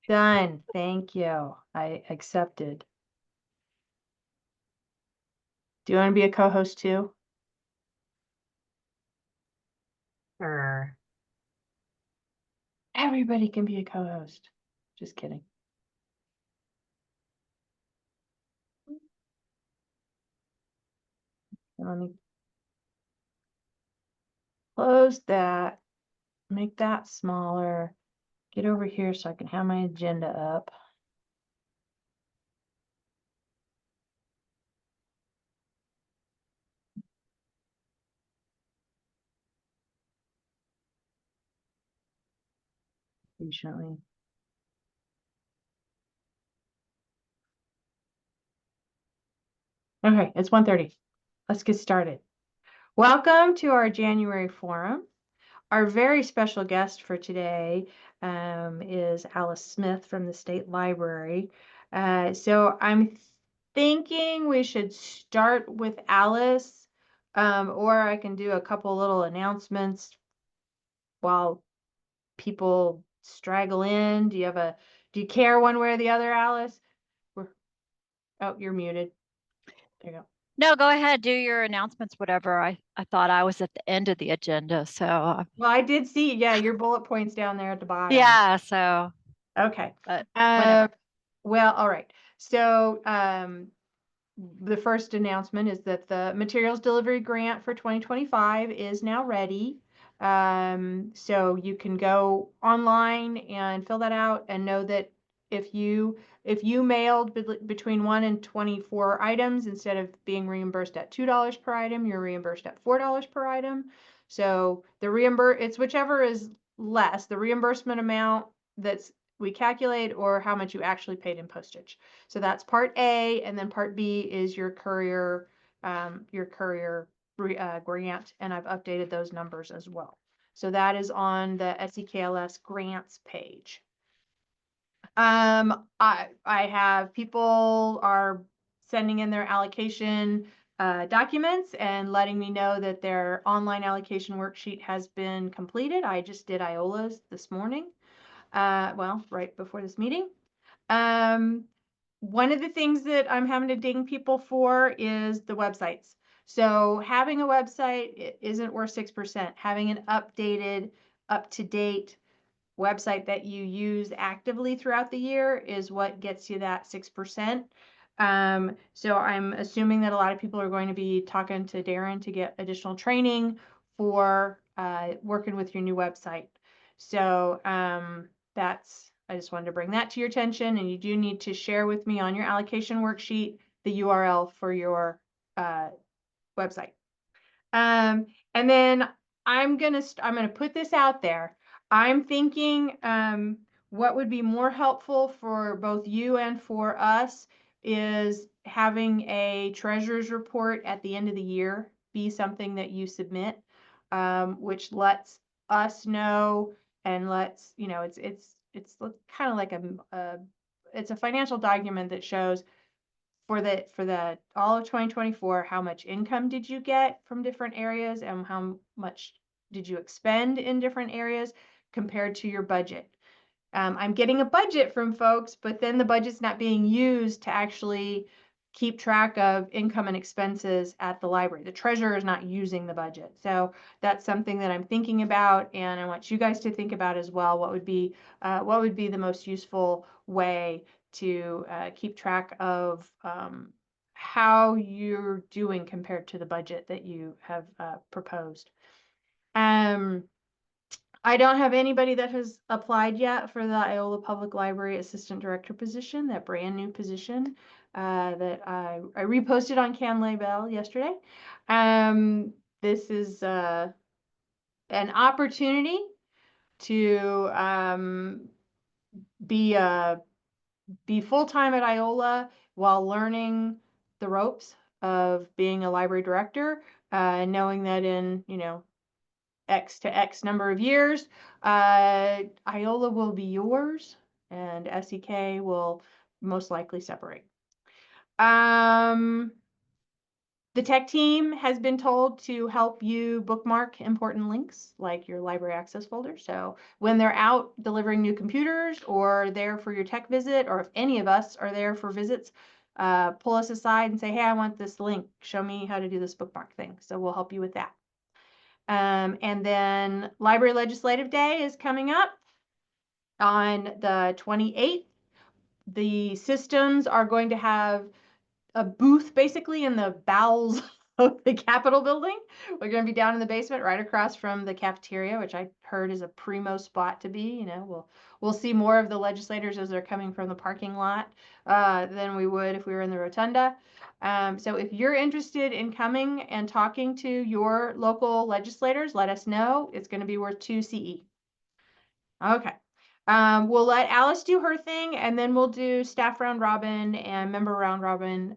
Done. Thank you. I accepted. Do you want to be a co-host too? Sure. Everybody can be a co-host. Just kidding. Let me close that, make that smaller, get over here so I can have my agenda up. Patiently. Okay, it's 1:30. Let's get started. Welcome to our January forum. Our very special guest for today is Alice Smith from the State Library. So I'm thinking we should start with Alice, or I can do a couple little announcements while people straggle in. Do you care one way or the other, Alice? Oh, you're muted. There you go. No, go ahead, do your announcements, whatever. I thought I was at the end of the agenda, so Well, I did see, yeah, your bullet points down there at the bottom. yeah, so Okay. but Um, whenever. well, all right. So, the first announcement is that the materials delivery grant for 2025 is now ready. So you can go online and fill that out and know that if you mailed between 1 and 24 items, instead of being reimbursed at $2 per item, you're reimbursed at $4 per item. So it's whichever is less, the reimbursement amount that's we calculate, or how much you actually paid in postage. So that's part A, and then part B is your courier grant, and I've updated those numbers as well. So that is on the SEKLS grants page. I have people are sending in their allocation documents and letting me know that their online allocation worksheet has been completed. I just did Iola's this morning, well, right before this meeting. One of the things that I'm having to ding people for is the websites. So having a website isn't worth 6%. Having an updated, up-to-date website that you use actively throughout the year is what gets you that 6%. So I'm assuming that a lot of people are going to be talking to Darren to get additional training for working with your new website. So I just wanted to bring that to your attention, and you do need to share with me on your allocation worksheet the URL for your website. And then I'm gonna put this out there. I'm thinking what would be more helpful for both you and for us is having a treasurer's report at the end of the year be something that you submit, which lets us know and lets, it's kind of like it's a financial document that shows for the all of 2024, how much income did you get from different areas and how much did you expend in different areas compared to your budget. I'm getting a budget from folks, but then the budget's not being used to actually keep track of income and expenses at the library. The treasurer is not using the budget. So that's something that I'm thinking about, and I want you guys to think about as well. What would be the most useful way to keep track of how you're doing compared to the budget that you have proposed. I don't have anybody that has applied yet for the Iola Public Library Assistant Director position, that brand new position that I reposted on Can Label yesterday. This is an opportunity to be full-time at Iola while learning the ropes of being a library director, knowing that in, X to X number of years, Iola will be yours and SEK will most likely separate. The tech team has been told to help you bookmark important links like your library access folder. So when they're out delivering new computers or there for your tech visit, or if any of us are there for visits, pull us aside and say, hey, I want this link. Show me how to do this bookmark thing. So we'll help you with that. And then Library Legislative Day is coming up on the 28th. The systems are going to have a booth basically in the bowels of the Capitol building. We're going to be down in the basement right across from the cafeteria, which I heard is a primo spot to be. You know, we'll see more of the legislators as they're coming from the parking lot than we would if we were in the rotunda. So if you're interested in coming and talking to your local legislators, let us know. It's going to be worth 2 CE. Okay. We'll let Alice do her thing, and then we'll do staff round robin and member round robin.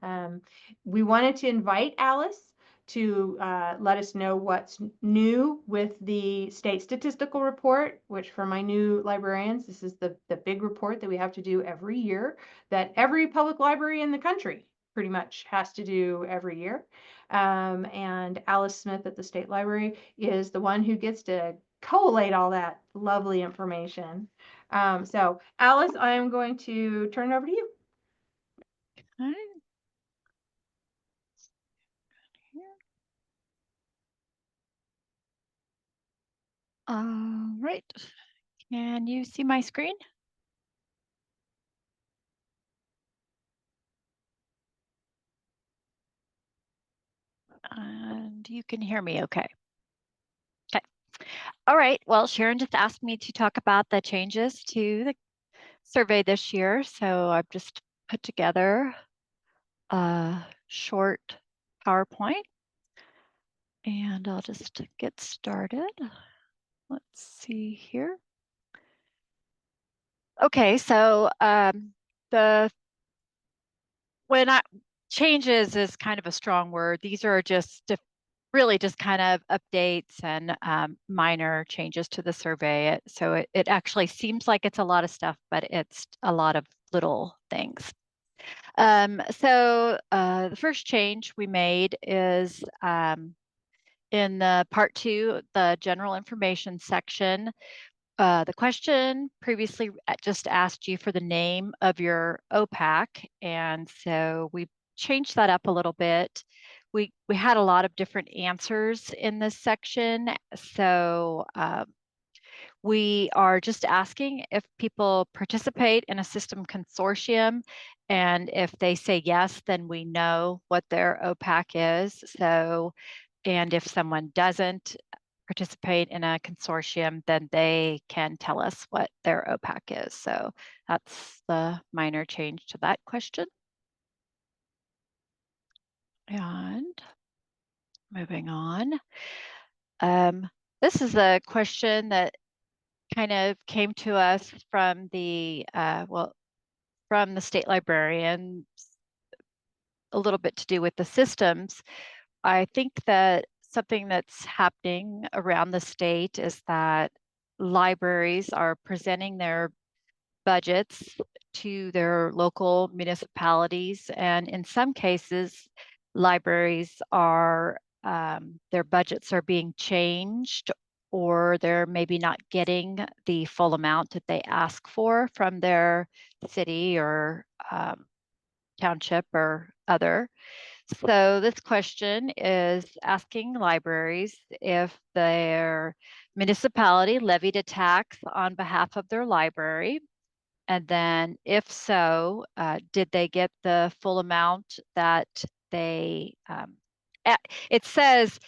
We wanted to invite Alice to let us know what's new with the state statistical report, which for my new librarians, this is the big report that we have to do every year, that every public library in the country pretty much has to do every year. And Alice Smith at the State Library is the one who gets to collate all that lovely information. So Alice, I am going to turn it over to you. Okay. All right. Can you see my screen? And you can hear me okay. Okay. All right. Well, Sharon just asked me to talk about the changes to the survey this year. So I've just put together a short PowerPoint and I'll just get started. Let's see here. Okay, so changes is kind of a strong word. These are just really just kind of updates and minor changes to the survey. So it actually seems like it's a lot of stuff, but it's a lot of little things. So the first change we made is in the part 2, the general information section. The question previously just asked you for the name of your OPAC, and so we changed that up a little bit. We had a lot of different answers in this section, so we are just asking if people participate in a system consortium, and if they say yes, then we know what their OPAC is. So, and if someone doesn't participate in a consortium, then they can tell us what their OPAC is. So that's the minor change to that question. And moving on. This is a question that kind of came to us from the, from the state librarian, a little bit to do with the systems. I think that something that's happening around the state is that libraries are presenting their budgets to their local municipalities. And in some cases, libraries are, their budgets are being changed, or they're maybe not getting the full amount that they ask for from their city or township or other. So this question is asking libraries if their municipality levied a tax on behalf of their library. And then if so, did they get the full amount that they, it says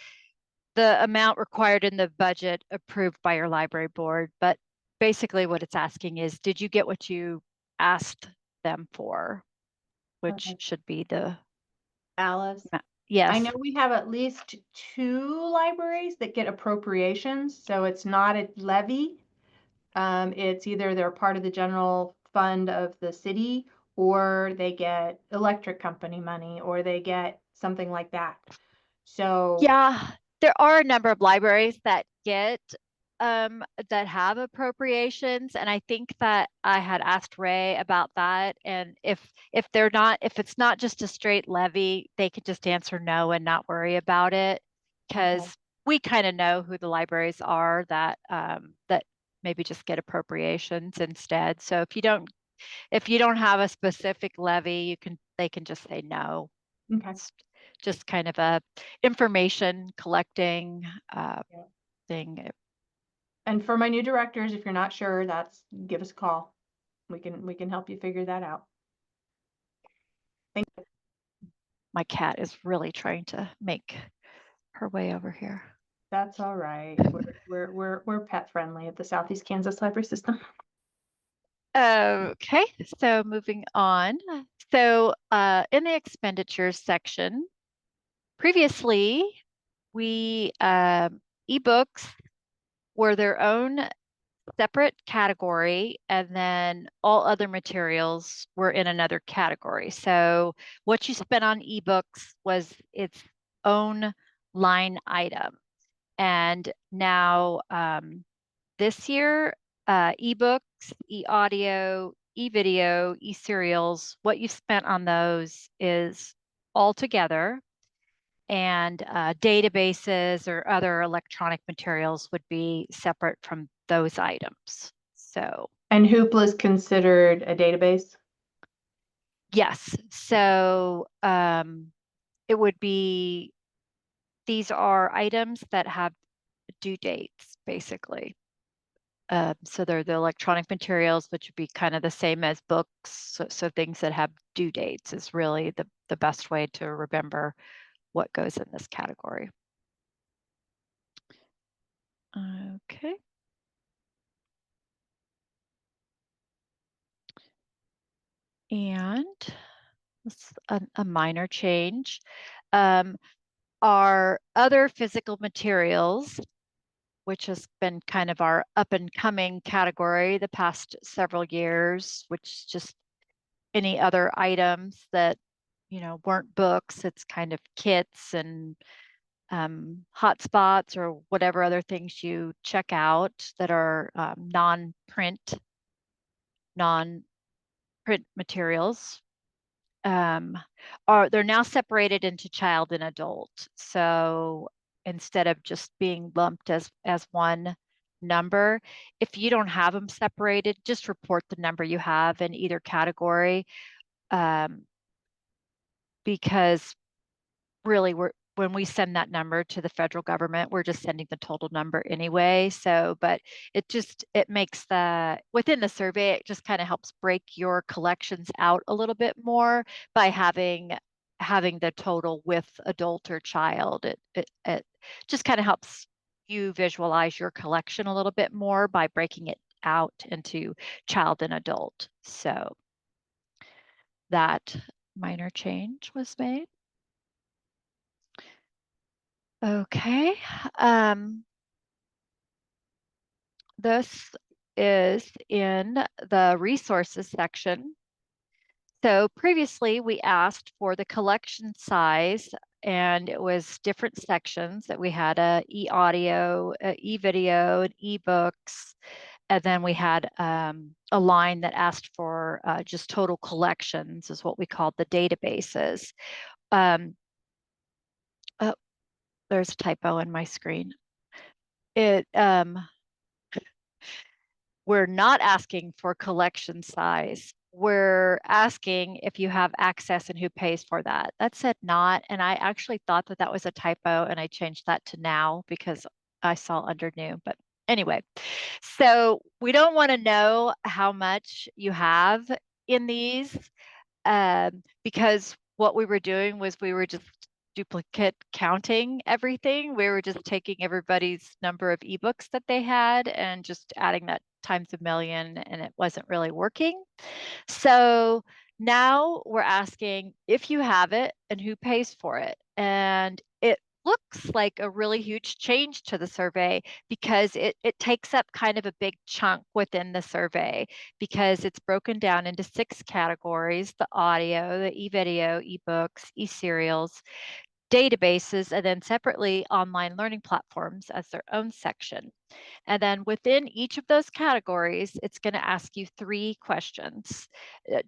the amount required in the budget approved by your library board, but basically what it's asking is, did you get what you asked them for? Which Okay. should be the, Alice, yes. I know we have at least 2 libraries that get appropriations, so it's not a levy. It's either they're part of the general fund of the city, or they get electric company money, or they get something like that. So Yeah, there are a number of libraries that get that have appropriations, and I think that I had asked Ray about that, and if they're not, if it's not just a straight levy, they could just answer no and not worry about it, Okay. because we kind of know who the libraries are that that maybe just get appropriations instead. So if you don't have a specific levy, they can just say no. Okay. It's just kind of a information collecting Yeah. thing. And for my new directors, if you're not sure, give us a call. We can help you figure that out. Thank you. My cat is really trying to make her way over here. That's all right. We're pet friendly at the Southeast Kansas Library System. Okay, so moving on. So in the expenditures section, previously we ebooks were their own separate category, and then all other materials were in another category. So what you spent on ebooks was its own line item. And now this year, ebooks, e-audio, e-video, e-serials, what you spent on those is all together. And databases or other electronic materials would be separate from those items. So And Hoopla is considered a database? yes, so it would be, these are items that have due dates, basically. So they're the electronic materials, which would be kind of the same as books. So things that have due dates is really the best way to remember what goes in this category. Okay. And it's a minor change. Our other physical materials, which has been kind of our up and coming category the past several years, which just any other items that, you know, weren't books. It's kind of kits and hotspots or whatever other things you check out that are non-print materials. They're now separated into child and adult. So instead of just being lumped as one number, if you don't have them separated, just report the number you have in either category, because really when we send that number to the federal government, we're just sending the total number anyway. So, but it makes within the survey, it just kind of helps break your collections out a little bit more by having the total with adult or child. It just kind of helps you visualize your collection a little bit more by breaking it out into child and adult. So that minor change was made. Okay. This is in the resources section. So previously we asked for the collection size, and it was different sections that we had e-audio, e-video, and e-books. And then we had a line that asked for just total collections, is what we called the databases. Oh, there's a typo in my screen. We're not asking for collection size. We're asking if you have access and who pays for that. That said not, and I actually thought that was a typo, and I changed that to now because I saw under new. But anyway, so we don't want to know how much you have in these, because what we were doing was we were just duplicate counting everything. We were just taking everybody's number of ebooks that they had and just adding that times a million, and it wasn't really working. So now we're asking if you have it and who pays for it. And it looks like a really huge change to the survey because it takes up kind of a big chunk within the survey, because it's broken down into 6 categories: the audio, the e-video, e-books, e-serials, databases, and then separately online learning platforms as their own section. And then within each of those categories, it's going to ask you 3 questions.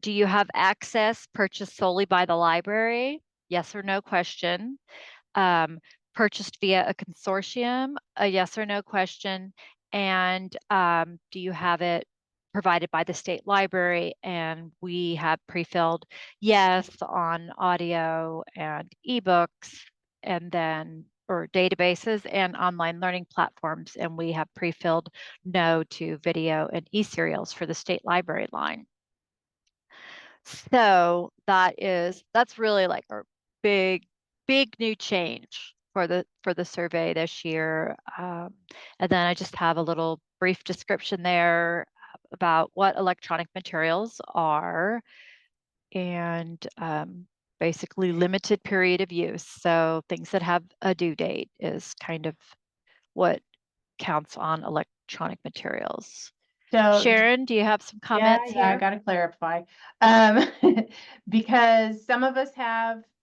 Do you have access purchased solely by the library? Yes or no question. Um, purchased via a consortium? A yes or no question. And do you have it provided by the state library? And we have pre-filled yes on audio and ebooks, and then or databases and online learning platforms. And we have pre-filled no to video and e-serials for the state library line. So that's really like our big, big new change for the survey this year. And then I just have a little brief description there about what electronic materials are, and basically limited period of use. So things that have a due date is kind of what counts on electronic materials. So Sharon, do you have some yeah, comments I here? gotta clarify. Um, because some of us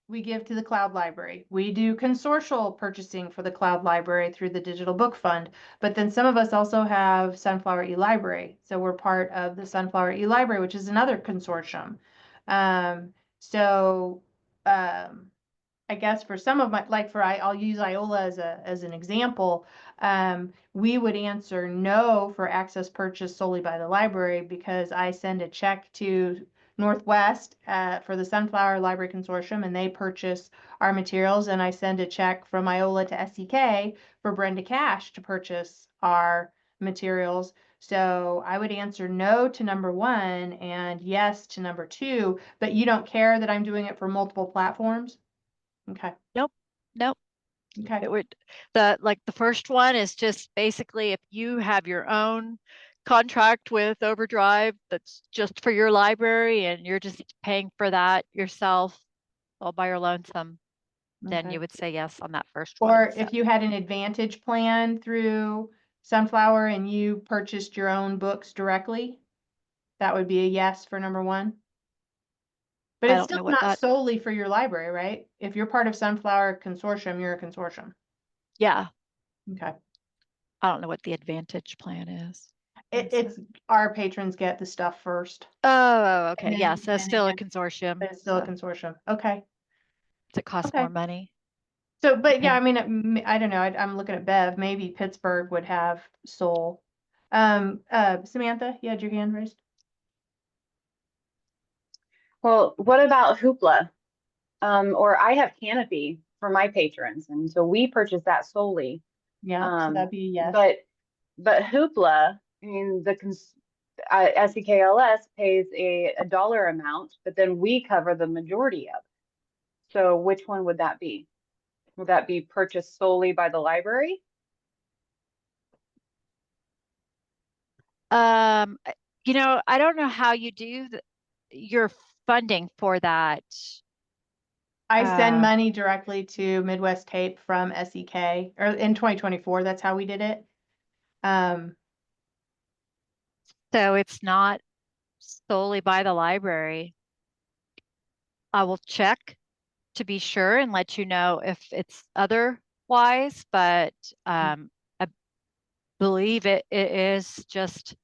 we give to the cloud library. We do consortial purchasing for the cloud library through the Digital Book Fund, but then some of us also have Sunflower eLibrary. So we're part of the Sunflower eLibrary, which is another consortium. Um, so, um, I guess for some of my, like I'll use Iola as an example. We would answer no for access purchase solely by the library because I send a check to Northwest for the Sunflower Library Consortium, and they purchase our materials, and I send a check from Iola to SEK for Brenda Cash to purchase our materials. So I would answer no to number 1 and yes to number 2, but you don't care that I'm doing it for multiple platforms? Okay. Nope. Nope. Okay. It would the first one is just basically if you have your own contract with Overdrive that's just for your library and you're just paying for that yourself all by your lonesome, then Okay. you would say yes on that first one. Or So if you had an Advantage plan through Sunflower and you purchased your own books directly, that would be a yes for number 1. But I it's don't still know what not that, solely for your library, right? If you're part of Sunflower Consortium, you're a consortium. yeah, Okay. I don't know what the Advantage plan is. It's our patrons get the stuff first, Oh, and okay. Yeah, then so it's it still a gets, consortium. but it's still a So consortium. Okay. it costs more Okay. money. So, but yeah, Okay. I mean, I don't know. I'm looking at Bev. Maybe Pittsburgh would have Soul. Samantha, you had your hand raised. Well, what about Hoopla? Or I have Canopy for my patrons, and so we purchase that solely. Yeah, so Um, that'd be a yes. but Hoopla, I mean, SEKLS pays a dollar amount, but then we cover the majority of it. So which one would that be? Would that be purchased solely by the library? Um, I don't know how you do your funding for that. I send Uh, money directly to Midwest Tape from SEK, or in 2024, that's how we did it. Um, so it's not solely by the library. I will check to be sure and let you know if it's otherwise, but I believe it is just,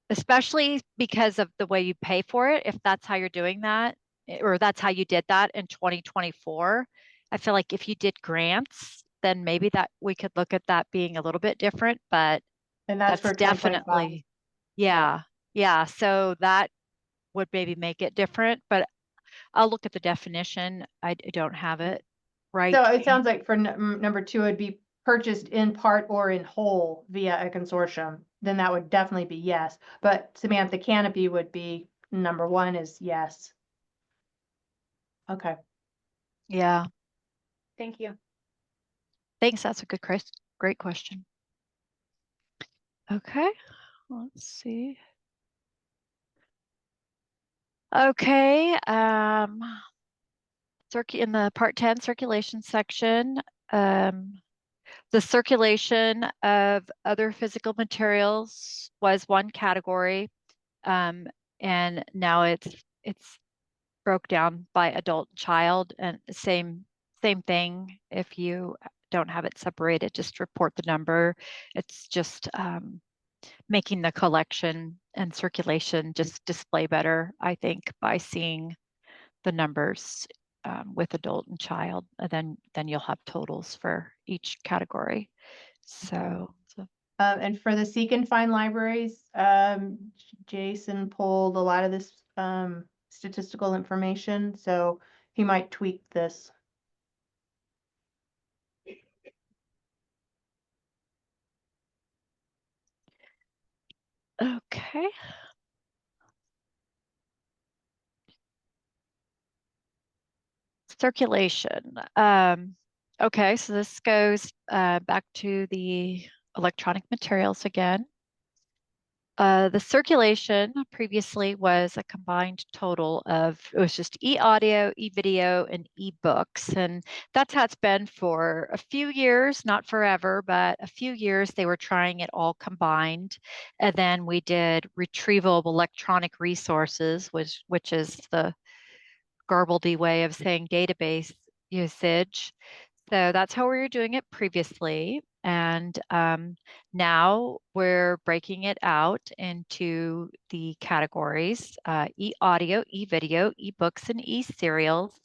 especially because of the way you pay for it, if that's how you're doing that, or that's how you did that in 2024. I feel like if you did grants, then maybe that we could look at that being a little bit different, but and that's that's for 2025. definitely, Yeah. yeah, yeah. So that would maybe make it different, but I'll look at the definition. I don't have it So right. it sounds like for number 2, it'd be purchased in part or in whole via a consortium. Then that would definitely be yes. But Samantha, Canopy would be number 1 is yes. Okay. Yeah. Thank you. Thanks. That's a great question. Okay. Let's see. Okay. In the part 10 circulation section, the circulation of other physical materials was one category. And now it's broke down by adult and child, and same thing. If you don't have it separated, just report the number. It's just making the collection and circulation just display better, I think, by seeing the numbers with adult and child, and then you'll have totals for each category. So, And for the seek and find libraries, Jason pulled a lot of this statistical information, so he might tweak this. okay. Circulation. Okay, so this goes back to the electronic materials again. The circulation previously was a combined total of, it was just e-audio, e-video, and e-books. And that's how it's been for a few years, not forever, but a few years they were trying it all combined. And then we did retrieval of electronic resources, which is the garbledy way of saying database usage. So that's how we were doing it previously. And now we're breaking it out into the categories, e-audio, e-video, e-books, and e-serials.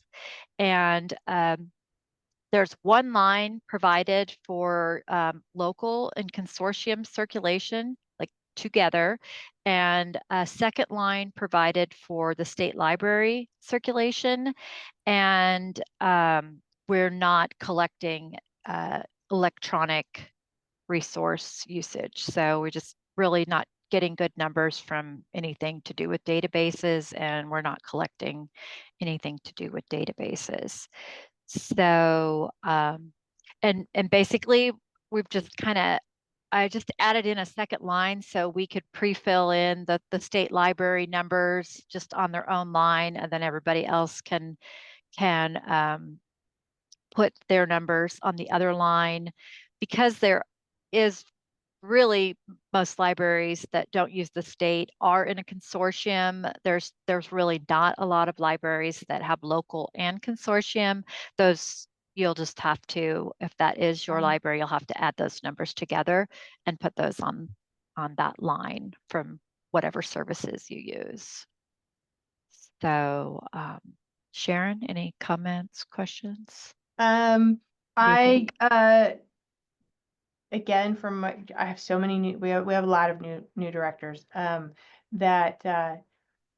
And there's one line provided for local and consortium circulation, like together, and a second line provided for the state library circulation. And we're not collecting electronic resource usage. So we're just really not getting good numbers from anything to do with databases, and we're not collecting anything to do with databases. So, and basically we've just kind of, I just added in a second line so we could pre-fill in the state library numbers just on their own line, and then everybody else can put their numbers on the other line. Because there is really, most libraries that don't use the state are in a consortium. There's really not a lot of libraries that have local and consortium. Those you'll just have to, if that is your library, you'll have to add those numbers together and put those on that line from whatever services you use. So Sharon, any comments, questions? I again, from my, I have so many new, we have a lot of new directors that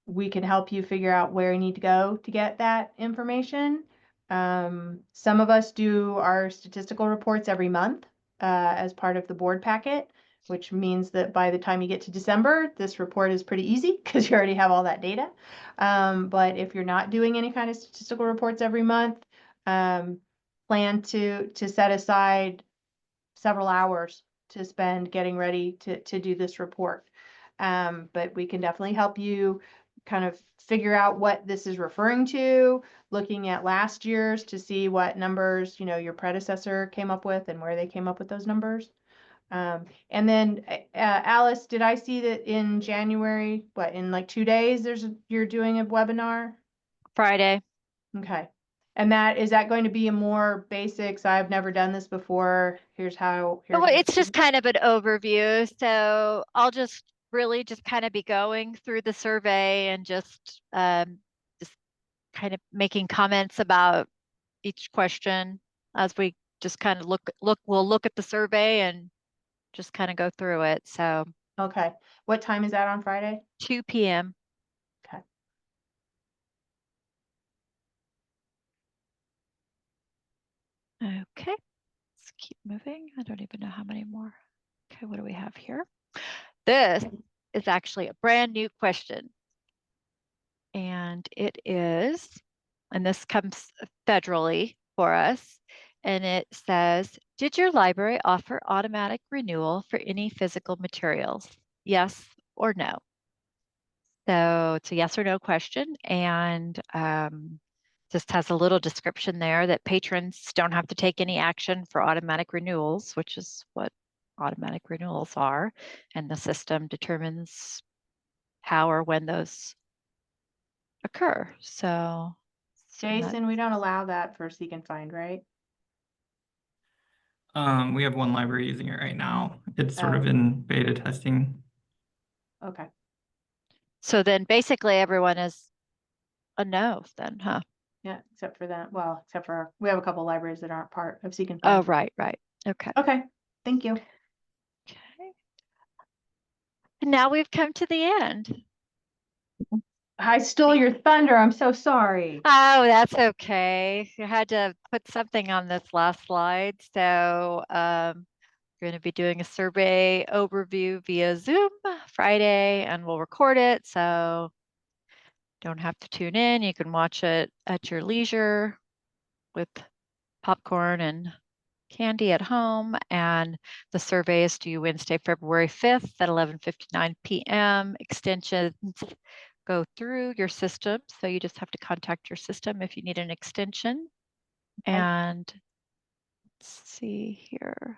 we can help you figure out where you need to go to get that information. Some of us do our statistical reports every month as part of the board packet, which means that by the time you get to December, this report is pretty easy because you already have all that data. But if you're not doing any kind of statistical reports every month, plan to set aside several hours to spend getting ready to do this report. But we can definitely help you kind of figure out what this is referring to, looking at last year's to see what numbers, your predecessor came up with and where they came up with those numbers. And then Alice, did I see that in January, in like 2 days, you're doing a webinar? Friday. Okay. And is that going to be a more basics? I've never done this before. Here's how. Well, it's just kind of an overview. So I'll just really just kind of be going through the survey and just kind of making comments about each question as we just kind of we'll look at the survey and just kind of go through it. So okay. What time is that on Friday? 2 p.m. Okay. Okay, let's keep moving. I don't even know how many more. Okay, what do we have here? This is actually a brand new question. And it is, and this comes federally for us, and it says, did your library offer automatic renewal for any physical materials? Yes or no? So it's a yes or no question, and just has a little description there that patrons don't have to take any action for automatic renewals, which is what automatic renewals are, and the system determines how or when those occur. So Jason, we don't allow that for seek and find, right? We have one library using it right now. It's sort Oh. of in beta testing. Okay. So then basically everyone is a no then, huh? Yeah, except for that. Well, except for we have a couple libraries that aren't part of Seek and Oh, Find. right. Okay. Okay, thank you. Okay. And now we've come to the end. I stole your thunder. I'm so sorry. Oh, that's okay. You had to put something on this last slide. So we're going to be doing a survey overview via Zoom Friday, and we'll record it. So don't have to tune in. You can watch it at your leisure with popcorn and candy at home. And the survey is due Wednesday, February 5th at 11:59 p.m. Extensions go through your system. So you just have to contact your system if you need an extension. Okay. And let's see here.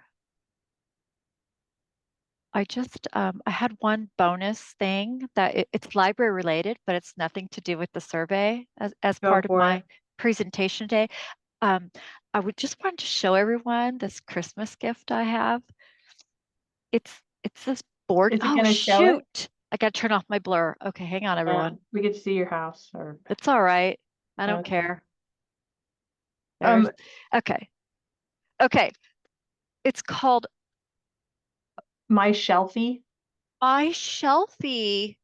I just, I had one bonus thing that it's library related, but it's nothing to do with the survey as Go part of for my it. presentation day. I would just want to show everyone this Christmas gift I have. It's this board. Is it Oh, gonna show it? shoot. I got to turn off my blur. Okay, hang on, everyone. We get to see your house or It's all right. I don't Okay. care. There's, okay. Okay. It's called my shelfie. My Shelfie.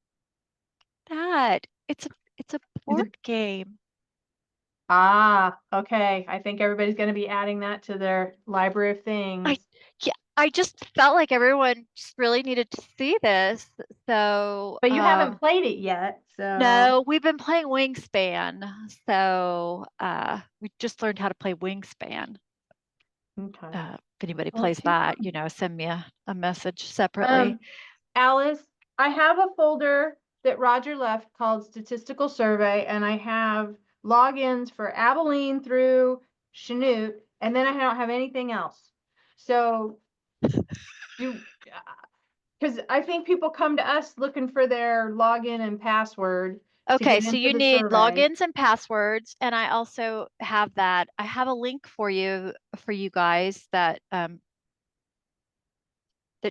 That. It's a board game. Ah, okay. I think everybody's gonna be adding that to their library of things. I just felt like everyone just really needed to see this. So, But you haven't played it yet, so. no, we've been playing Wingspan. So, we just learned how to play Wingspan. Okay. If anybody Well, plays too that, fun. you know, send me a message separately. Alice, I have a folder that Roger left called Statistical Survey, and I have logins for Abilene through Chanute, and then I don't have anything else. So because I think people come to us looking for their login and password to Okay, get so into you the need survey. logins and passwords, and I also have that. I have a link for you guys that that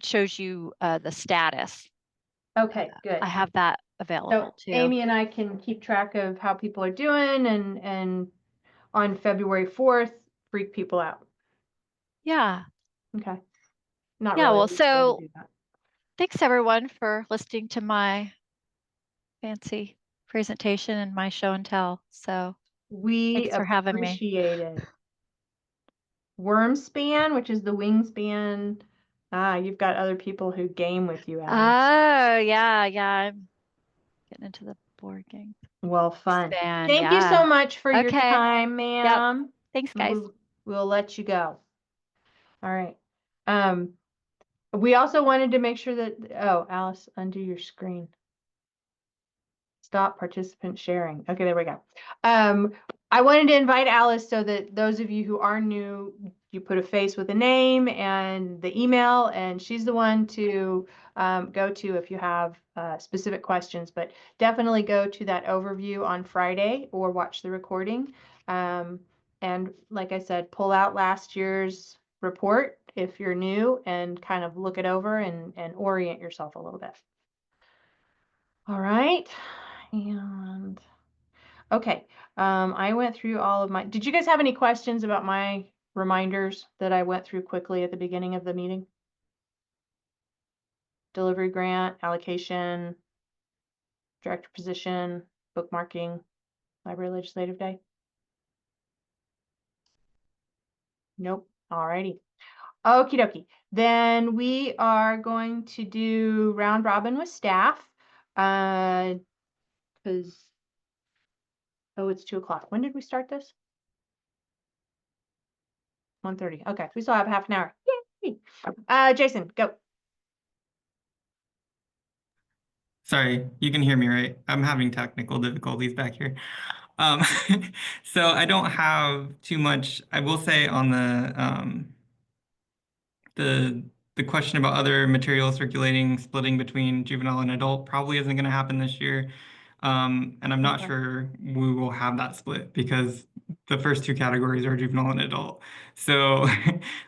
shows you the status. Okay, good. I have that So available too. Amy and I can keep track of how people are doing and on February 4th, freak people out. Yeah. Okay. Not Yeah, really. well, we still so do that. thanks everyone for listening to my fancy presentation and my show and tell. So We thanks for having me. appreciate it. Wormspan, which is the wingspan. Ah, you've got other people who game with you, Alice. Oh, yeah, I'm getting into the board game. Well, fun. Span, Thank you so yeah. much for your Okay. time, ma'am. Thanks, guys. We'll let you go. All right. We also wanted to make sure that, oh, Alice, undo your screen. Stop participant sharing. Okay, there we go. I wanted to invite Alice so that those of you who are new, you put a face with a name and the email, and she's the one to go to if you have specific questions. But definitely go to that overview on Friday or watch the recording. And like I said, pull out last year's report if you're new and kind of look it over and orient yourself a little bit. All right. And okay, I went through all of my, did you guys have any questions about my reminders that I went through quickly at the beginning of the meeting? Delivery grant, allocation, director position, bookmarking, library legislative day? Nope. All righty. Okie dokie. Then we are going to do round robin with staff. Because, oh, it's 2:00. When did we start this? 1:30. Okay, we still have half an hour. Yay! Jason, go. Sorry, you can hear me, right? I'm having technical difficulties back here. So I don't have too much. I will say on the question about other material circulating, splitting between juvenile and adult probably isn't going to happen this year. And I'm not Okay. sure we will have that split because the first two categories are juvenile and adult. So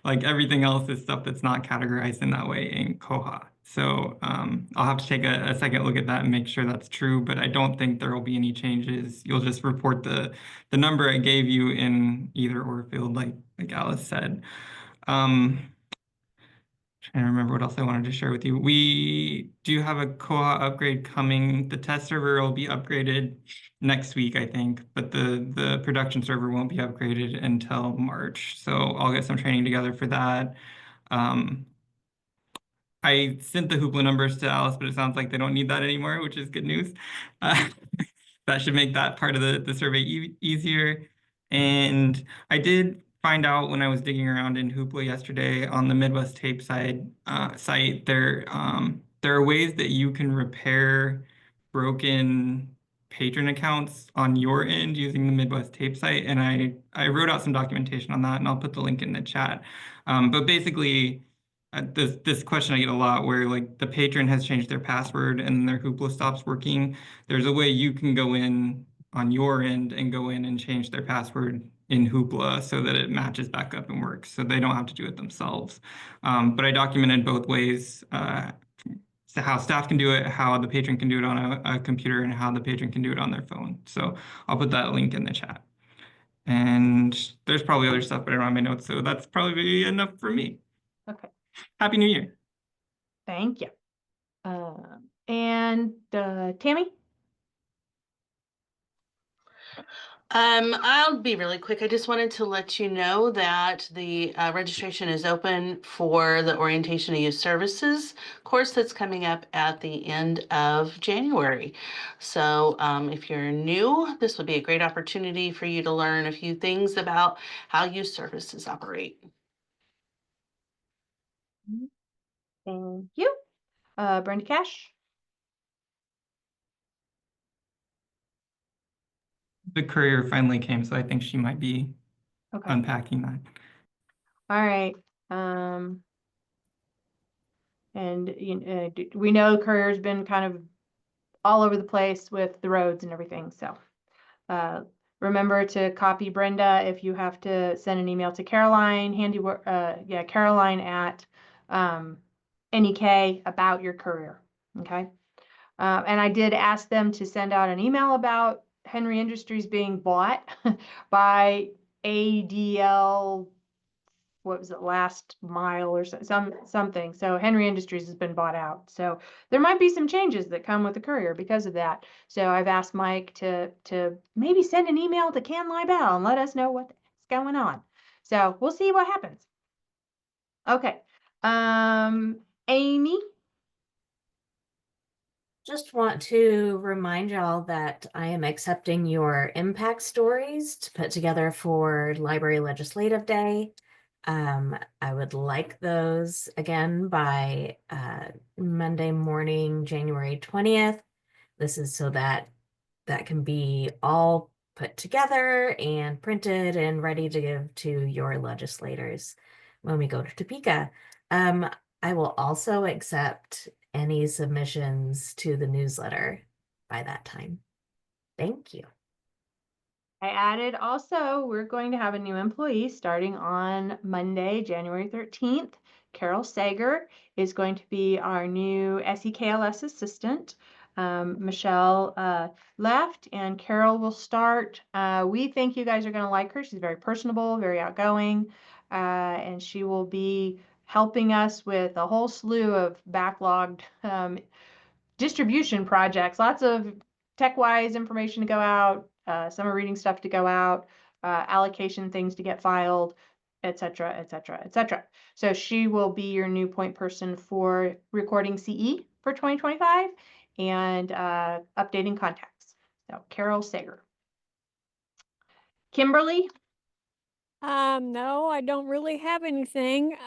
like everything else is stuff that's not categorized in that way in Koha. So I'll have to take a second look at that and make sure that's true, but I don't think there will be any changes. You'll just report the number I gave you in either or field, like Alice said. Trying to remember what else I wanted to share with you. We do have a Koha upgrade coming. The test server will be upgraded next week, I think, but the production server won't be upgraded until March. So I'll get some training together for that. I sent the Hoopla numbers to Alice, but it sounds like they don't need that anymore, which is good news. Uh, that should make that part of the survey easier. And I did find out when I was digging around in Hoopla yesterday on the Midwest Tape site, there are ways that you can repair broken patron accounts on your end using the Midwest Tape site. And I wrote out some documentation on that, and I'll put the link in the chat. But basically, this question I get a lot where like the patron has changed their password and their Hoopla stops working. There's a way you can go in on your end and go in and change their password in Hoopla so that it matches back up and works, so they don't have to do it themselves. But I documented both ways, so how staff can do it, how the patron can do it on a computer, and how the patron can do it on their phone. So I'll put that link in the chat. And there's probably other stuff, but I don't have my notes, so that's probably enough for me. Okay. Happy New Year. Thank you. And Tammy? I'll be really quick. I just wanted to let you know that the registration is open for the Orientation of Youth Services course that's coming up at the end of January. So if you're new, this would be a great opportunity for you to learn a few things about how youth services operate. Thank you. Brenda Cash? The courier finally came, so I think she might be Okay. unpacking that. All right. And we know Courier's been kind of all over the place with the roads and everything. So remember to copy Brenda if you have to send an email to Caroline, Caroline at NEK about your Courier. Okay. And I did ask them to send out an email about Henry Industries being bought by ADL, what was it, last mile or something. So Henry Industries has been bought out. So there might be some changes that come with the Courier because of that. So I've asked Mike to maybe send an email to Can Libel and let us know what's going on. So we'll see what happens. Okay. Amy? Just want to remind y'all that I am accepting your impact stories to put together for Library Legislative Day. I would like those again by Monday morning, January 20th. This is so that can be all put together and printed and ready to give to your legislators when we go to Topeka. I will also accept any submissions to the newsletter by that time. Thank you. I added also, we're going to have a new employee starting on Monday, January 13th. Carol Sager is going to be our new SEKLS assistant. Michelle left and Carol will start. We think you guys are going to like her. She's very personable, very outgoing, and she will be helping us with a whole slew of backlogged distribution projects, lots of tech-wise information to go out, summer reading stuff to go out, allocation things to get filed, et cetera, et cetera, et cetera. So she will be your new point person for recording CE for 2025 and updating contacts. So Carol Sager. Kimberly? No, I don't really have anything.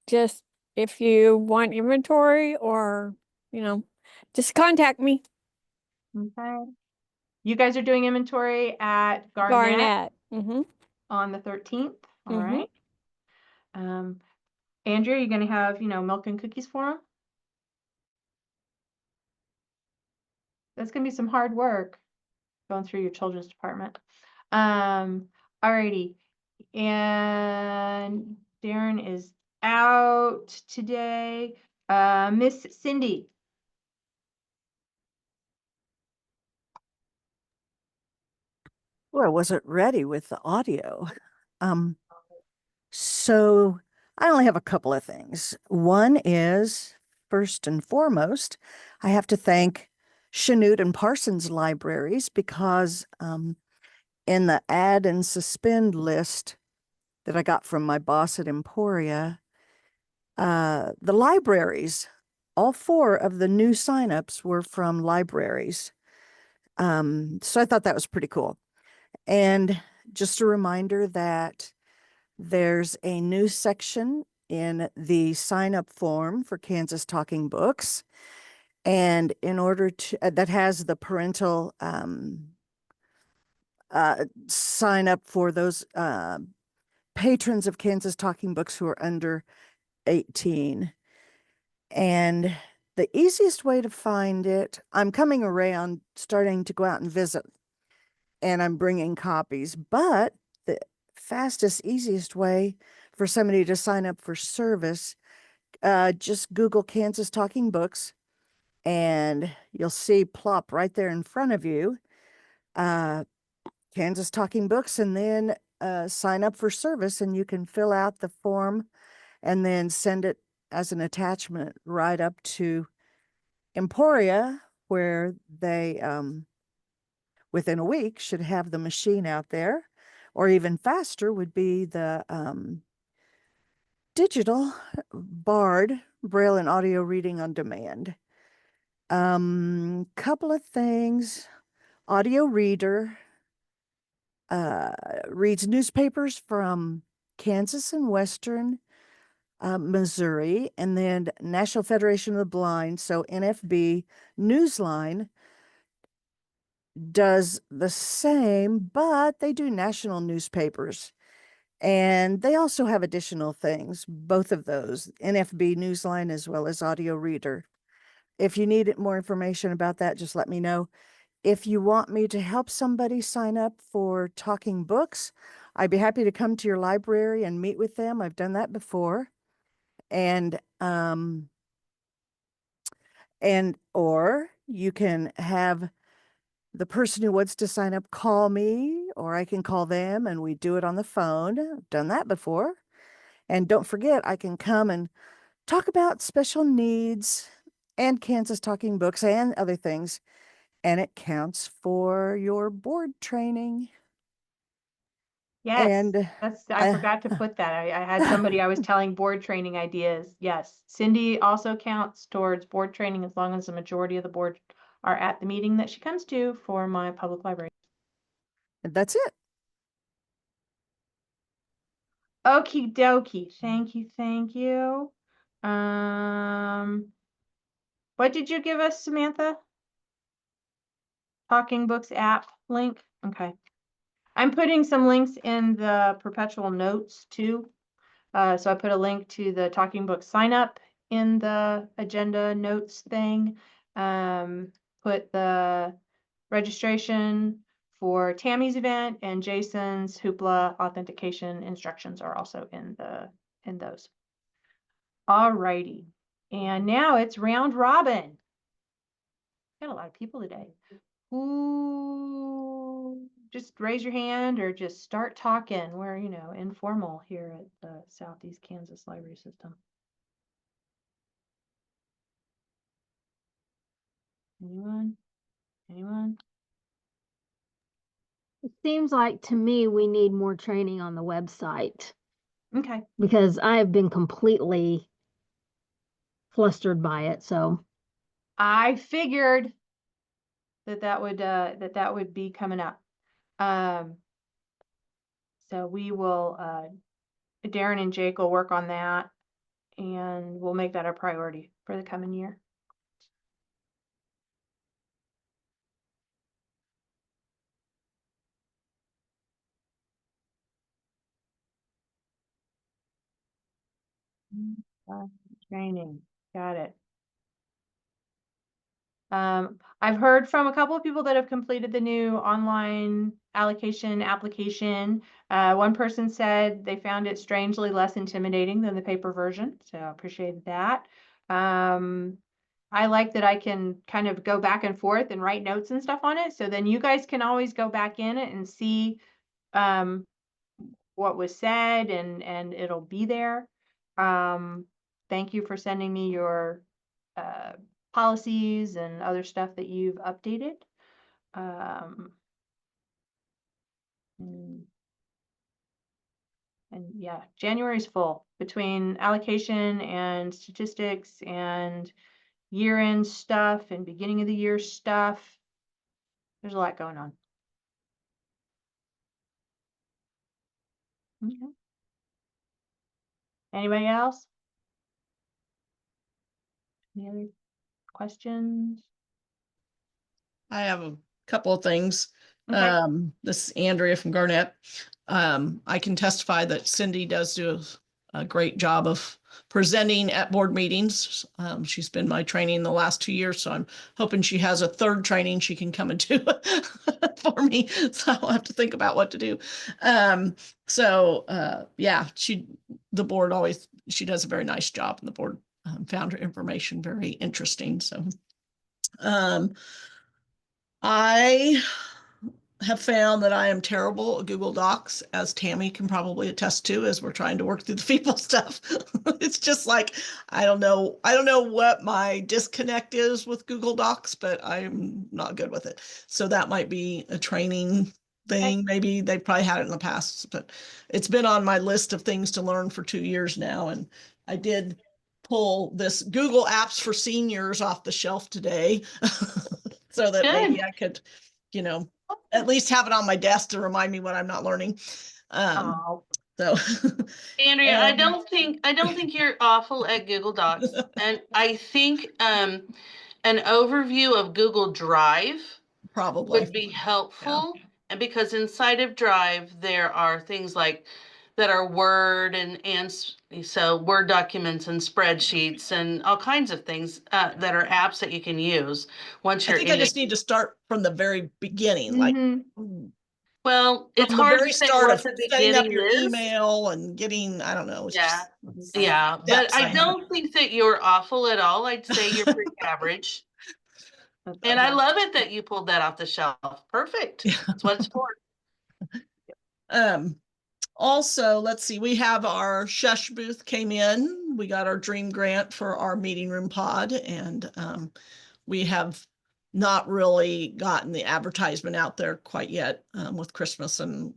Just if you want inventory or, just contact me. Okay. You guys are doing inventory at Garnett Mm-hmm. on the 13th. All Mhm. right. Andrea, you're going to have, milk and cookies for them? that's gonna be some hard work going through your children's department. Alrighty. And Darren is out today. Miss Cindy. Well, I wasn't ready with the audio. So I only have a couple of things. One is, first and foremost, I have to thank Chanute and Parsons Libraries because in the add and suspend list that I got from my boss at Emporia, the libraries, all 4 of the new signups were from libraries. So I thought that was pretty cool. And just a reminder that there's a new section in the sign up form for Kansas Talking Books. And in order to, that has the parental sign up for those patrons of Kansas Talking Books who are under 18. And the easiest way to find it, I'm coming around, starting to go out and visit, and I'm bringing copies, but the fastest, easiest way for somebody to sign up for service, just Google Kansas Talking Books and you'll see plop right there in front of you, Kansas Talking Books, and then sign up for service, and you can fill out the form and then send it as an attachment right up to Emporia, where they, within a week, should have the machine out there. Or even faster would be the digital Bard, Braille and audio reading on demand. Couple of things. Audio reader reads newspapers from Kansas and Western Missouri, and then National Federation of the Blind, so NFB Newsline does the same, but they do national newspapers. And they also have additional things, both of those, NFB Newsline as well as Audio Reader. If you need more information about that, just let me know. If you want me to help somebody sign up for Talking Books, I'd be happy to come to your library and meet with them. I've done that before. And or you can have the person who wants to sign up call me, or I can call them and we do it on the phone. I've done that before. And don't forget, I can come and talk about special needs and Kansas Talking Books and other things. And it counts for your board training. Yes, And I forgot to put that. I had somebody I was telling board training ideas. Yes, Cindy also counts towards board training as long as the majority of the board are at the meeting that she comes to for my public library. that's it. Okie dokie. Thank you. Thank you. What did you give us, Samantha? Talking Books app link? Okay. I'm putting some links in the perpetual notes too. So I put a link to the Talking Book sign up in the agenda notes thing. Put the registration for Tammy's event and Jason's Hoopla authentication instructions are also in those. Alrighty. And now it's round robin. Got a lot of people today. Ooh, just raise your hand or just start talking. We're, informal here at the Southeast Kansas Library System. Anyone? Anyone? It seems like to me we need more training on the website Okay. because I have been completely flustered by it. So I figured that would be coming up. So we will, Darren and Jake will work on that and we'll make that a priority for the coming year. Training, got it. I've heard from a couple of people that have completed the new online allocation application. One person said they found it strangely less intimidating than the paper version, so I appreciated that. I like that I can kind of go back and forth and write notes and stuff on it, so then you guys can always go back in it and see what was said, and it'll be there. Thank you for sending me your policies and other stuff that you've updated. Mm, and yeah, January's full between allocation and statistics and year-end stuff and beginning of the year stuff. There's a lot going on. Okay. Anybody else? Any other questions? I have a couple of things. Okay. This is Andrea from Garnett. I can testify that Cindy does do a great job of presenting at board meetings. She's been my training the last 2 years, so I'm hoping she has a third training she can come and do for me. So I'll have to think about what to do. Yeah, the board always, she does a very nice job, and the board found her information very interesting. So I have found that I am terrible at Google Docs, as Tammy can probably attest to, as we're trying to work through the people stuff. It's just like, I don't know what my disconnect is with Google Docs, but I'm not good with it. So that might be a training thing. Maybe they probably had it in the past, but it's been on my list of things to learn for 2 years now. And I did pull this Google Apps for Seniors off the shelf today so that maybe Good. I could, at least have it on my desk to remind me when I'm not learning. Oh, So Andrea, I don't think you're awful at Google Docs. And I think an overview of Google Drive probably. would be helpful. And because inside of Drive, there are things like that are Word and so Word documents and spreadsheets and all kinds of things that are apps that you can use once I you're think in I just it. need to start from the very beginning, like Well, it's from the hard very to say start what of the setting up beginning your is. email and getting, I don't know. It's Yeah. just Yeah, but steps I haven't- don't think that you're awful at all. I'd say you're pretty average. And I love it that you pulled that off the shelf. Perfect. That's what it's for. Also, let's see, we have our Shush booth came in. We got our dream grant for our meeting room pod, and we have not really gotten the advertisement out there quite yet with Christmas and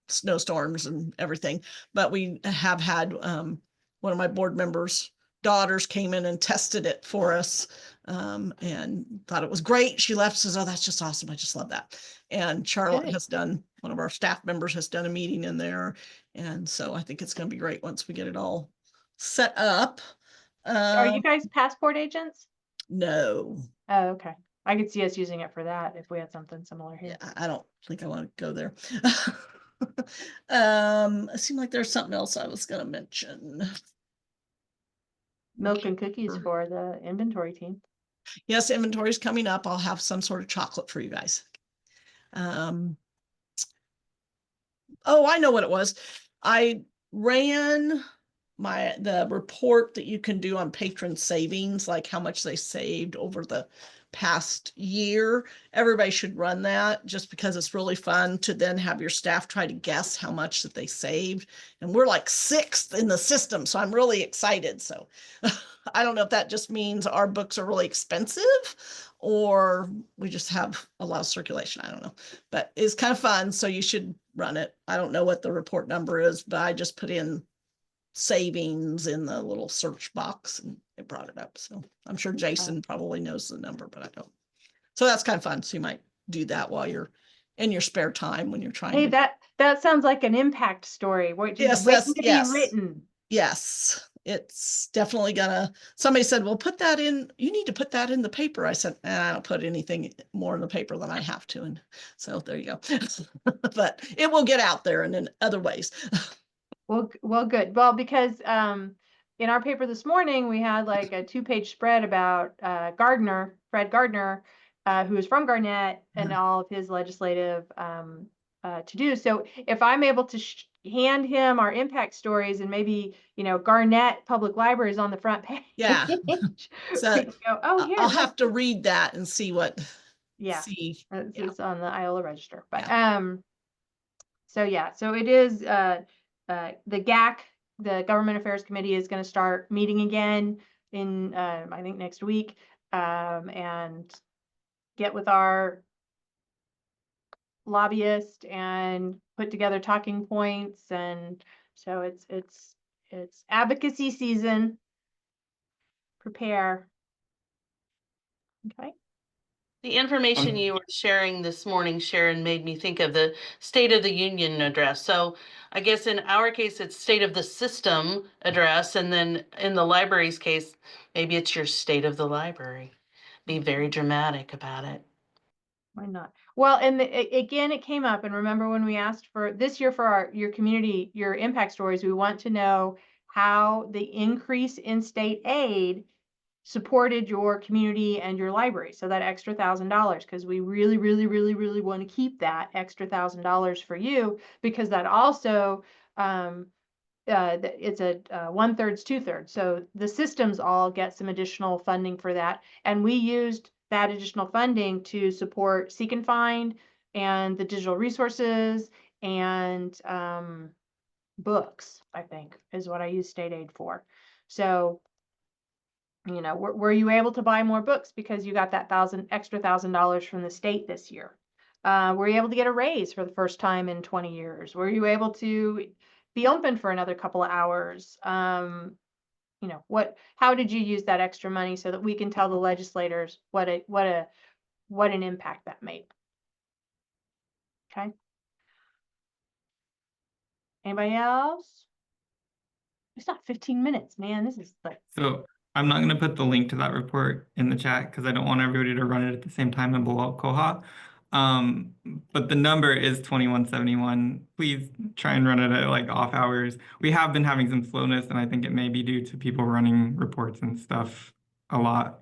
snowstorms and everything. But we have had one of my board members' daughters came in and tested it for us and thought it was great. She left, says, "Oh, that's just awesome. I just love that." And Charlotte Good. has done, one of our staff members has done a meeting in there. And so I think it's going to be great once we get it all set up. Are you guys passport agents? No. Oh, okay. I could see us using it for that if we had something similar here. Yeah, I don't think I want to go there. It seemed like there's something else I was going to mention. Milk and cookies for the inventory team. Yes, inventory is coming up. I'll have some sort of chocolate for you guys. Oh, I know what it was. I ran the report that you can do on patron savings, like how much they saved over the past year. Everybody should run that just because it's really fun to then have your staff try to guess how much that they saved. And we're like 6th in the system, so I'm really excited. So I don't know if that just means our books are really expensive or we just have a lot of circulation. I don't know, but it's kind of fun. So you should run it. I don't know what the report number is, but I just put in savings in the little search box and it brought it up. So I'm sure Jason probably knows the number, but I don't. So that's kind of fun. So you might do that while you're in your spare time when you're trying Hey, to. that sounds like an impact story. Yes, waiting to be written. Yes, it's definitely gonna, somebody said, well, put that in, you need to put that in the paper. I said, I don't put anything more in the paper than I have to. And so there you go. But it will get out there and in other ways. Well, good. Well, because in our paper this morning, we had like a 2-page spread about Fred Gardner, who is from Garnett, and all of his legislative to do. So if I'm able to hand him our impact stories, and maybe, Garnett Public Library is on the front page. Yeah. So we can go, oh, here, I'll look. have to read that and see what. Yeah, See. it's on the Iola Register. But Yeah. so yeah, so it is the GAC, the Government Affairs Committee, is going to start meeting again in I think next week, and get with our lobbyist and put together talking points. And so it's advocacy season. Prepare. Okay. The information you were sharing this morning, Sharon, made me think of the State of the Union address. So I guess in our case, it's State of the System address. And then in the library's case, maybe it's your State of the Library. Be very dramatic about it. Why not? Well, and again, it came up, and remember when we asked for this year for your community, your impact stories, we want to know how the increase in state aid supported your community and your library. So that extra $1,000, because we really, really, really, really want to keep that extra $1,000 for you, because that also it's a 1/3, 2/3. So the systems all get some additional funding for that. And we used that additional funding to support Seek and Find and the digital resources and books, I think, is what I use state aid for. So, were you able to buy more books because you got that extra $1,000 from the state this year? Were you able to get a raise for the first time in 20 years? Were you able to be open for another couple of hours? How did you use that extra money so that we can tell the legislators what an impact that made? Okay. Anybody else? It's not 15 minutes, man. This is like. So I'm not going to put the link to that report in the chat because I don't want everybody to run it at the same time and blow up Koha. But the number is 2171. Please try and run it at like off hours. We have been having some slowness, and I think it may be due to people running reports and stuff a lot.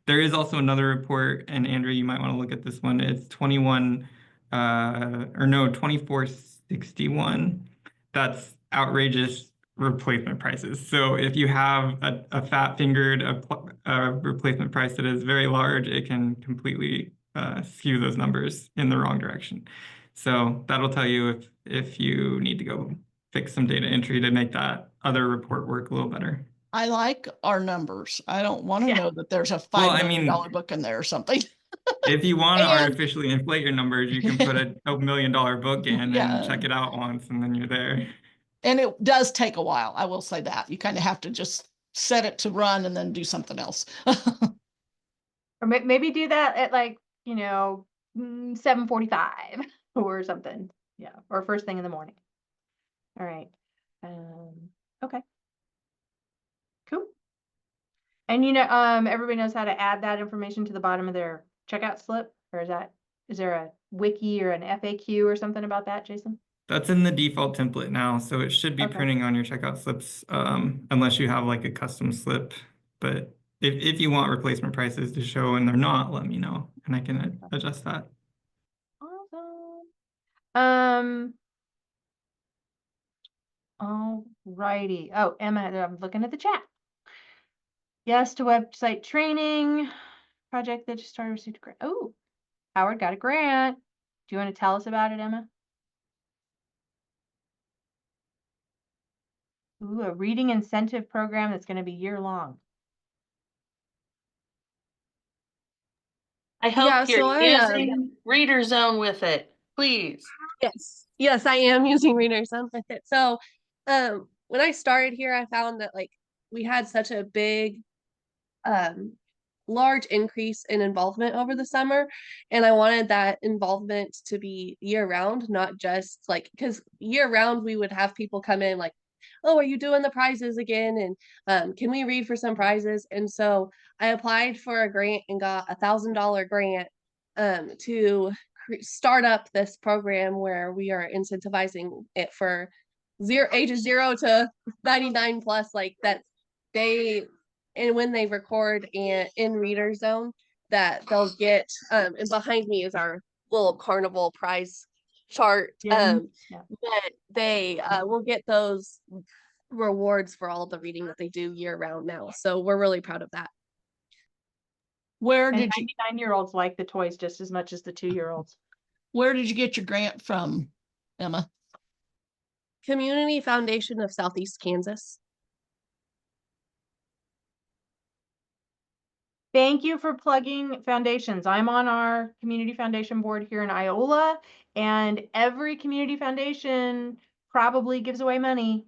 There is also another report, and Andrea, you might want to look at this one. It's 2461. That's outrageous replacement prices. So if you have a fat-fingered replacement price that is very large, it can completely skew those numbers in the wrong direction. So that'll tell you if you need to go fix some data entry to make that other report work a little better. I like our numbers. I don't want to know that there's a $5 million book in there or something. If you want to artificially inflate your numbers, you can put a $1 million book in and check it out once, and then you're there. And it does take a while. I will say that. You kind of have to just set it to run and then do something else. Or maybe do that at 7:45 or something. Yeah, or first thing in the morning. All right. Okay. Cool. And everybody knows how to add that information to the bottom of their checkout slip, or is there a wiki or an FAQ or something about that, Jason? That's in the default template now, so it should be printing on your checkout slips, unless you have like a custom slip. But if you want replacement prices to show and they're not, let me know and I can adjust that. Awesome. All righty. Oh, Emma, I'm looking at the chat. Yes to website training project that just started, received a grant. Oh, Howard got a grant. Do you want to tell us about it, Emma? Ooh, a reading incentive program that's going to be year-long. I hope you're using Reader Zone with it, please. Yes, I am using Reader Zone with it. So when I started here, I found that we had such a big large increase in involvement over the summer, and I wanted that involvement to be year round, not just because year round we would have people come in oh, are you doing the prizes again, and can we read for some prizes? And so I applied for a grant and got $1,000 grant to start up this program where we are incentivizing it for ages 0 to 99 plus, like that and when they record in Reader Zone, that they'll get, and behind me is our little carnival prize chart. Yeah. But they will get those rewards for all the reading that they do year round now. So we're really proud of that. Where And did you 99-year-olds like the toys just as much as the 2-year-olds. where did you get your grant from, Emma? Community Foundation of Southeast Kansas. Thank you for plugging foundations. I'm on our community foundation board here in Iola, and every community foundation probably gives away money.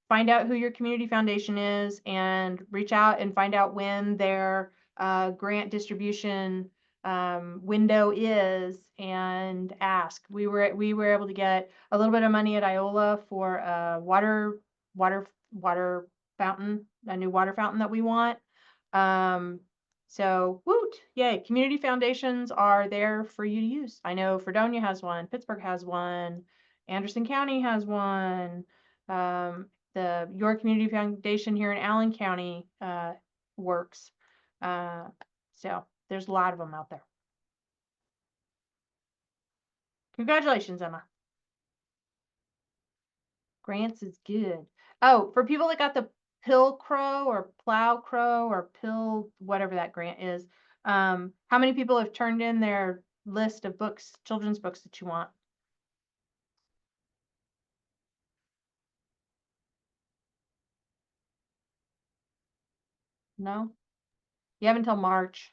Find out who your community foundation is and reach out and find out when their grant distribution window is and ask. We were able to get a little bit of money at Iola for a water fountain, a new water fountain that we want. So woot, yay. Community foundations are there for you to use. I know Fredonia has one, Pittsburgh has one, Anderson County has one. Your Community Foundation here in Allen County works. So there's a lot of them out there. Congratulations, Emma. Grants is good. Oh, for people that got the Pill Crow or Plow Crow or Pill, whatever that grant is, how many people have turned in their list of books, children's books that you want? No? You have until March.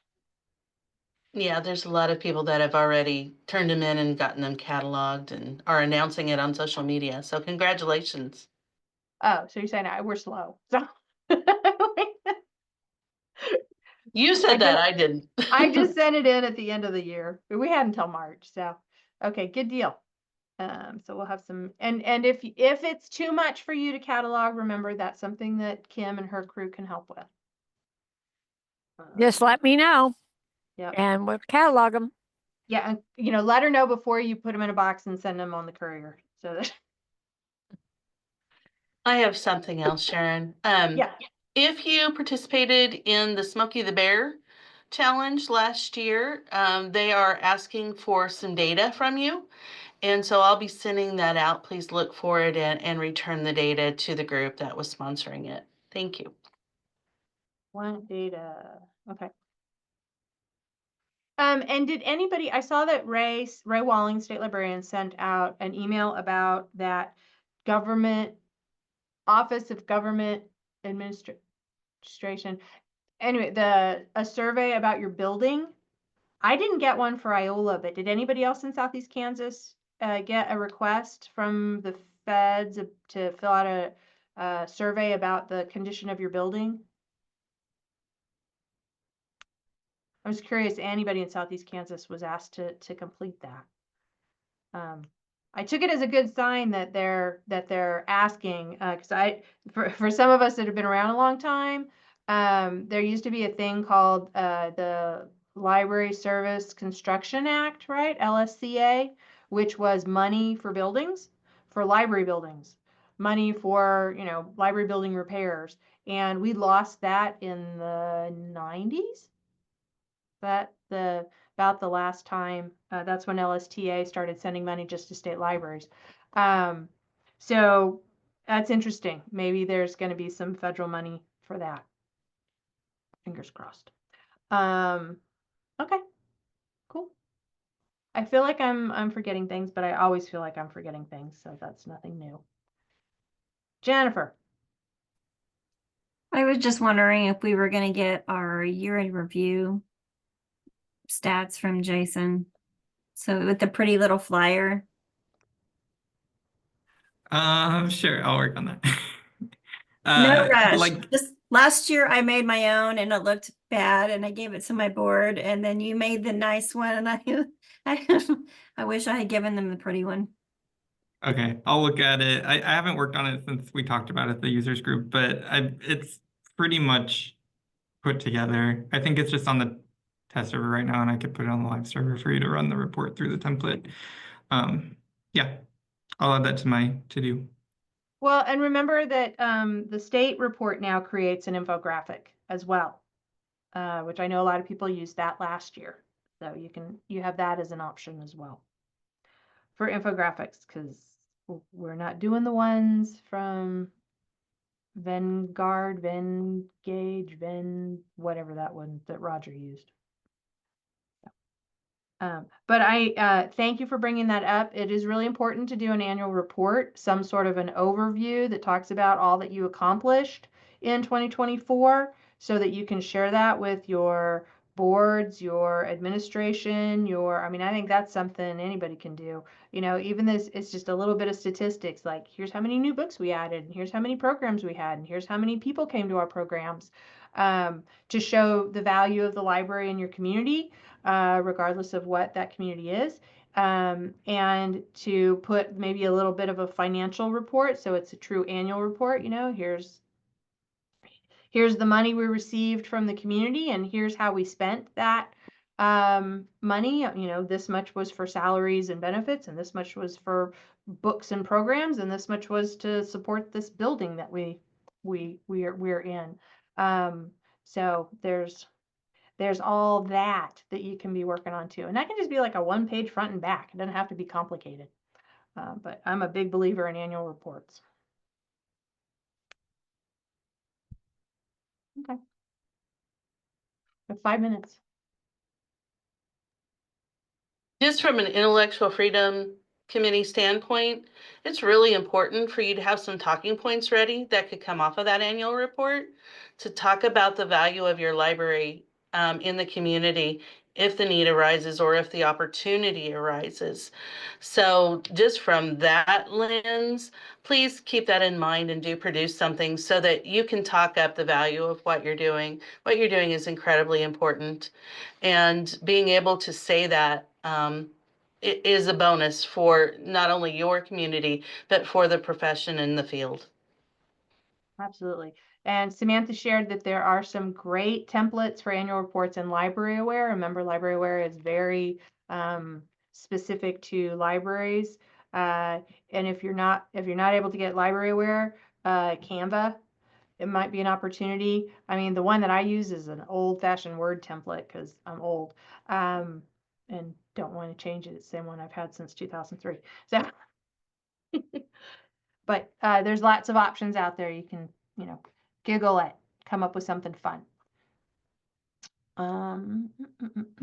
Yeah, there's a lot of people that have already turned them in and gotten them cataloged and are announcing it on social media. So congratulations. Oh, so you're saying we're slow. So You said that, I didn't. I just sent it in at the end of the year. We had until March. So, okay, good deal. So we'll have some, and if it's too much for you to catalog, remember that's something that Kim and her crew can help with. Just let me know Yeah. and we'll catalog them. Yeah, and let her know before you put them in a box and send them on the courier. So that I have something else, Sharon. yeah. If you participated in the Smokey the Bear challenge last year, they are asking for some data from you. And so I'll be sending that out. Please look for it and return the data to the group that was sponsoring it. Thank you. Want data. Okay. And did anybody, I saw that Ray Walling, state librarian, sent out an email about that Office of Government Administration. Anyway, a survey about your building. I didn't get one for Iola, but did anybody else in Southeast Kansas get a request from the feds to fill out a survey about the condition of your building? I was curious, anybody in Southeast Kansas was asked to complete that. I took it as a good sign that they're asking, because for some of us that have been around a long time, there used to be a thing called the Library Service Construction Act, right? LSCA, which was money for buildings, for library buildings, money for library building repairs, and we lost that in the 90s. About the last time, that's when LSTA started sending money just to state libraries. So that's interesting. Maybe there's going to be some federal money for that. Fingers crossed. Okay, cool. I feel like I'm forgetting things, but I always feel like I'm forgetting things, so that's nothing new. Jennifer. I was just wondering if we were going to get our year-end review stats from Jason. So with the pretty little flyer. Sure, I'll work on that. No rush. Like Just last year I made my own and it looked bad and I gave it to my board and then you made the nice one and I wish I had given them the pretty one. Okay, I'll look at it. I haven't worked on it since we talked about it, the users group, but it's pretty much put together. I think it's just on the test server right now, and I could put it on the live server for you to run the report through the template. Yeah, I'll add that to my to-do. Well, and remember that the state report now creates an infographic as well, which I know a lot of people used that last year. So you have that as an option as well for infographics, because we're not doing the ones from Vanguard, Vengage, whatever that one that Roger used. But I thank you for bringing that up. It is really important to do an annual report, some sort of an overview that talks about all that you accomplished in 2024, so that you can share that with your boards, your administration, I mean, I think that's something anybody can do. You know, even this, it's just a little bit of statistics, like here's how many new books we added, and here's how many programs we had, and here's how many people came to our programs, to show the value of the library in your community, regardless of what that community is, and to put maybe a little bit of a financial report, so it's a true annual report. You know, here's the money we received from the community, and here's how we spent that money. You know, this much was for salaries and benefits, and this much was for books and programs, and this much was to support this building that we're in. So there's all that you can be working on too. And that can just be like a 1-page front and back. It doesn't have to be complicated. But I'm a big believer in annual reports. Okay. We have 5 minutes. Just from an intellectual freedom committee standpoint, it's really important for you to have some talking points ready that could come off of that annual report to talk about the value of your library in the community if the need arises or if the opportunity arises. So just from that lens, please keep that in mind and do produce something so that you can talk up the value of what you're doing. What you're doing is incredibly important. And being able to say that is a bonus for not only your community, but for the profession in the field. Absolutely. And Samantha shared that there are some great templates for annual reports in Library Aware. Remember, Library Aware is very specific to libraries. And if you're not able to get Library Aware, Canva, it might be an opportunity. I mean, the one that I use is an old-fashioned Word template because I'm old, and don't want to change it. It's the same one I've had since 2003. So, but there's lots of options out there. You can, Google it, come up with something fun.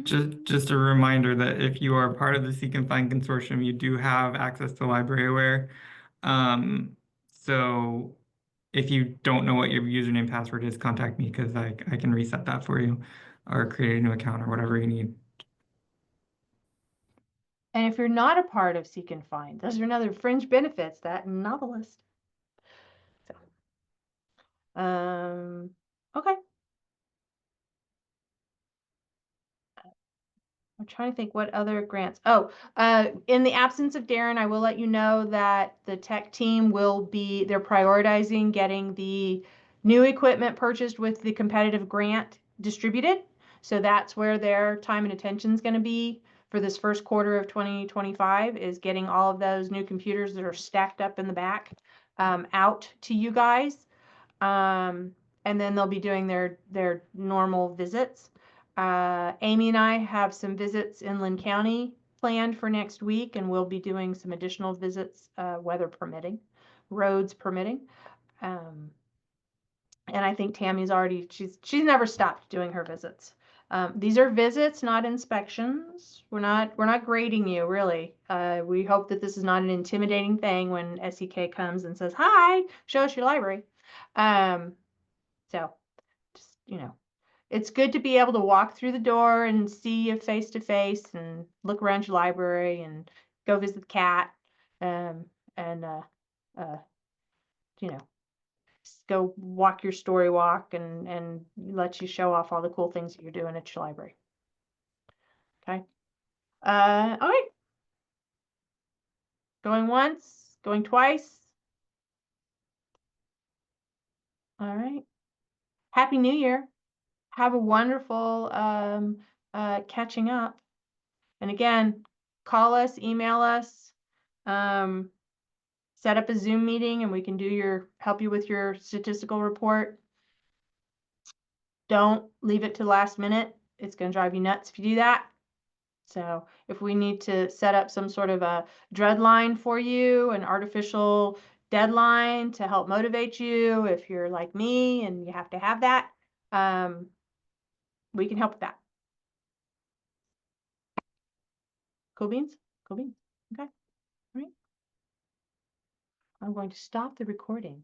Just a reminder that if you are part of the Seek and Find Consortium, you do have access to Library Aware. So if you don't know what your username and password is, contact me because I can reset that for you or create a new account or whatever you need. And if you're not a part of Seek and Find, those are another fringe benefits, that novelist. So, okay. I'm trying to think what other grants. Oh, in the absence of Darren, I will let you know that the tech team they're prioritizing getting the new equipment purchased with the competitive grant distributed. So that's where their time and attention is going to be for this first quarter of 2025, is getting all of those new computers that are stacked up in the back out to you guys. And then they'll be doing their normal visits. Amy and I have some visits in Lynn County planned for next week, and we'll be doing some additional visits, weather permitting, roads permitting. And I think Tammy's she's never stopped doing her visits. These are visits, not inspections. We're not grading you, really. We hope that this is not an intimidating thing when SEK comes and says, "Hi, show us your library." So just, it's good to be able to walk through the door and see you face to face and look around your library and go visit the cat, and go walk your story walk and let you show off all the cool things that you're doing at your library. Okay. All right. Going once, going twice. All right. Happy New Year. Have a wonderful catching up. And again, call us, email us. set up a Zoom meeting and we can help you with your statistical report. Don't leave it to the last minute. It's going to drive you nuts if you do that. So if we need to set up some sort of a dreadline for you, an artificial deadline to help motivate you, if you're like me and you have to have that, we can help with that. Cool beans? Cool beans. Okay. All right. I'm going to stop the recording.